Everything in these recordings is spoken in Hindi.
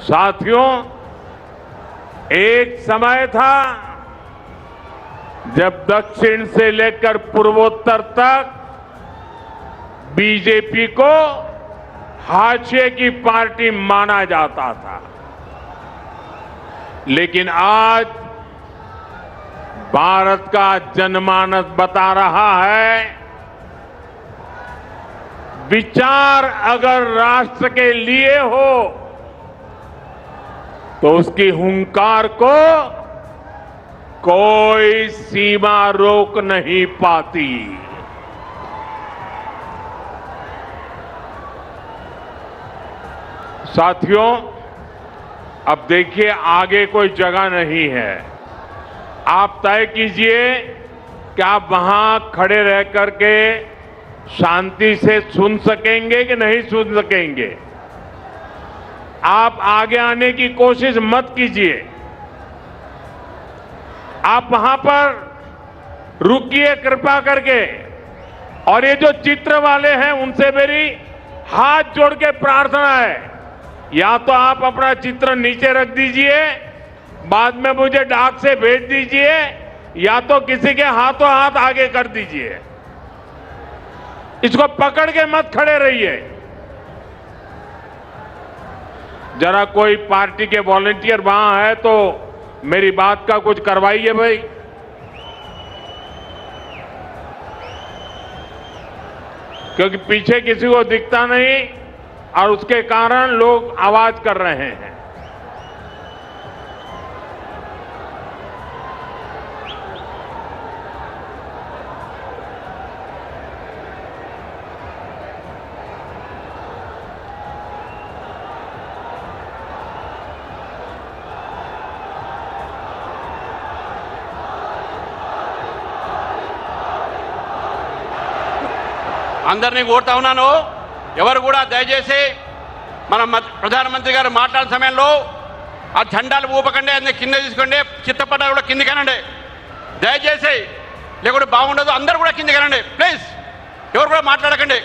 साथियों, एक समय था जब दक्षिण से लेकर पूर्वोत्तर तक बीजेपी को हाशिए की पार्टी माना जाता था। लेकिन आज भारत का जनमानस बता रहा है, विचार अगर राष्ट्र के लिए हो तो उसकी हुंकार को कोई सीमा रोक नहीं पाती। साथियों, अब देखिए, आगे कोई जगह नहीं है। आप तय कीजिए कि आप वहां खड़े रह करके शांति से सुन सकेंगे कि नहीं सुन सकेंगे। आप आगे आने की कोशिश मत कीजिए। आप वहां पर रुकिए कृपा करके। और ये जो चित्र वाले हैं, उनसे मेरी हाथ जोड़ के प्रार्थना है, या तो आप अपना चित्र नीचे रख दीजिए, बाद में मुझे डाक से भेज दीजिए, या तो किसी के हाथों हाथ आगे कर दीजिए। इसको पकड़ के मत खड़े रहिए। जरा कोई पार्टी के वॉलंटियर वहां है तो मेरी बात का कुछ करवाइए भाई। क्योंकि पीछे किसी को दिखता नहीं और उसके कारण लोग आवाज कर रहे हैं। అందరినీ కోరుతా ఉన్నాను, ఎవరు కూడా దయచేసి మన ప్రధానమంత్రి గారు మాట్లాడిన సమయంలో ఆ జెండాలు ఊపకండి, అన్ని కింద తీసుకోండి, చిత్తపట్టాలు కూడా కిందికి అనండి దయచేసి, లేకుంటే బాగుండదు. అందరూ కూడా కిందికి అనండి ప్లీజ్. ఎవరు కూడా మాట్లాడకండి,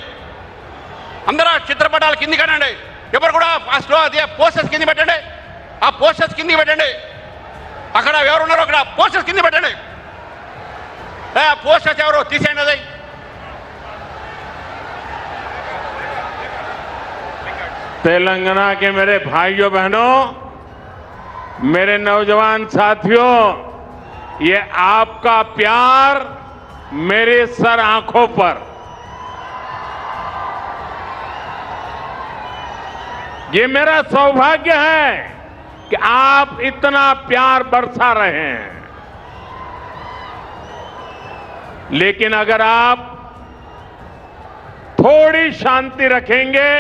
అందరూ చిత్రపటాలు కిందికి అనండి. ఎవరు కూడా అదే పోస్టర్స్ కింద పెట్టండి, ఆ పోస్టర్స్ కిందికి పెట్టండి. అక్కడ ఎవరు ఉన్నారో అక్కడ పోస్టర్స్ కింద పెట్టండి. ఆ పోస్టర్స్ ఎవరు తీసేయండి. అది तेलंगाना के मेरे भाइयों बहनों, मेरे नौजवान साथियों, ये आपका प्यार मेरे सर आंखों पर, ये मेरा सौभाग्य है कि आप इतना प्यार बरसा रहे हैं। लेकिन अगर आप थोड़ी शांति रखेंगे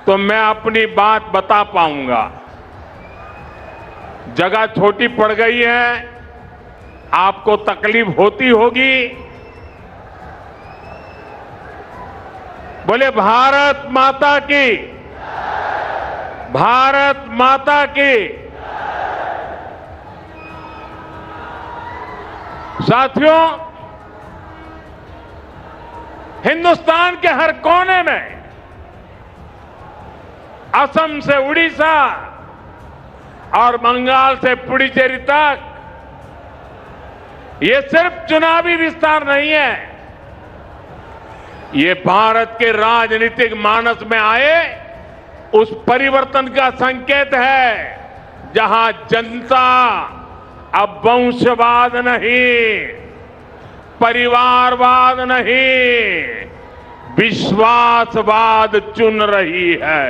तो मैं अपनी बात बता पाऊंगा। जगह छोटी पड़ गई है, आपको तकलीफ होती होगी। बोले भारत माता की, भारत माता की। साथियों, हिंदुस्तान के हर कोने में, असम से उड़ीसा और बंगाल से पुडुचेरी तक, ये सिर्फ चुनावी विस्तार नहीं है, ये भारत के राजनीतिक मानस में आए उस परिवर्तन का संकेत है, जहां जनता अब वंशवाद नहीं, परिवारवाद नहीं, विश्वासवाद चुन रही है।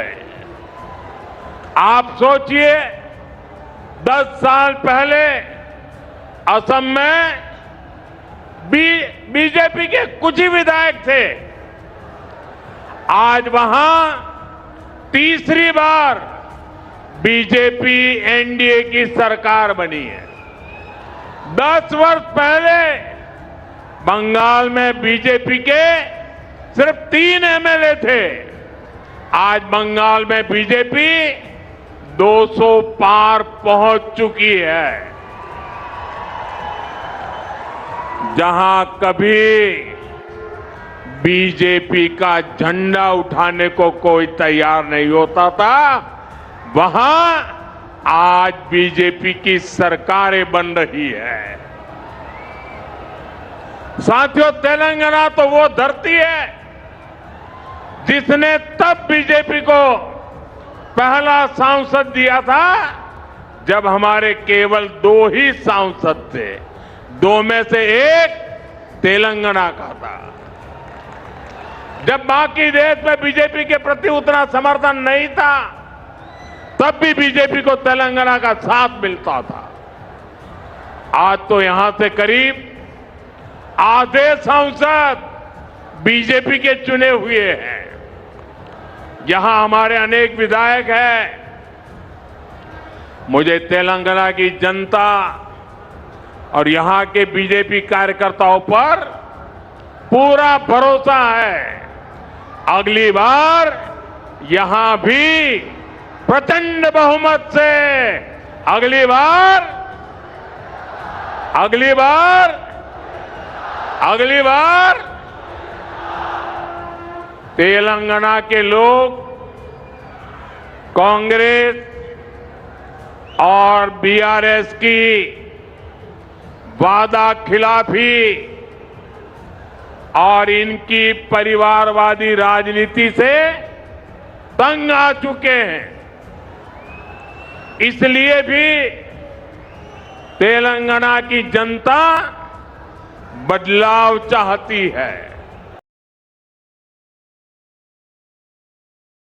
आप सोचिए, 10 साल पहले असम में बीजेपी के कुछ ही विधायक थे। आज वहां तीसरी बार बीजेपी एनडीए की सरकार बनी है। 10 वर्ष पहले बंगाल में बीजेपी के सिर्फ 3 एमएलए थे। आज बंगाल में बीजेपी 200 पार पहुंच चुकी है। जहां कभी बीजेपी का झंडा उठाने को कोई तैयार नहीं होता था, वहां आज बीजेपी की सरकारें बन रही है। साथियों, तेलंगाना तो वो धरती है जिसने तब बीजेपी को पहला सांसद दिया था जब हमारे केवल 2 ही सांसद थे। 2 में से एक तेलंगाना का था। जब बाकी देश में बीजेपी के प्रति उतना समर्थन नहीं था, तब भी बीजेपी को तेलंगाना का साथ मिलता था। आज तो यहां से करीब आधे सांसद बीजेपी के चुने हुए हैं। यहां हमारे अनेक विधायक हैं। मुझे तेलंगाना की जनता और यहां के बीजेपी कार्यकर्ताओं पर पूरा भरोसा है। अगली बार यहां भी प्रचंड बहुमत से अगली बार तेलंगाना के लोग कांग्रेस और बीआरएस की वादा खिलाफी और इनकी परिवारवादी राजनीति से तंग आ चुके हैं। इसलिए भी तेलंगाना की जनता बदलाव चाहती है।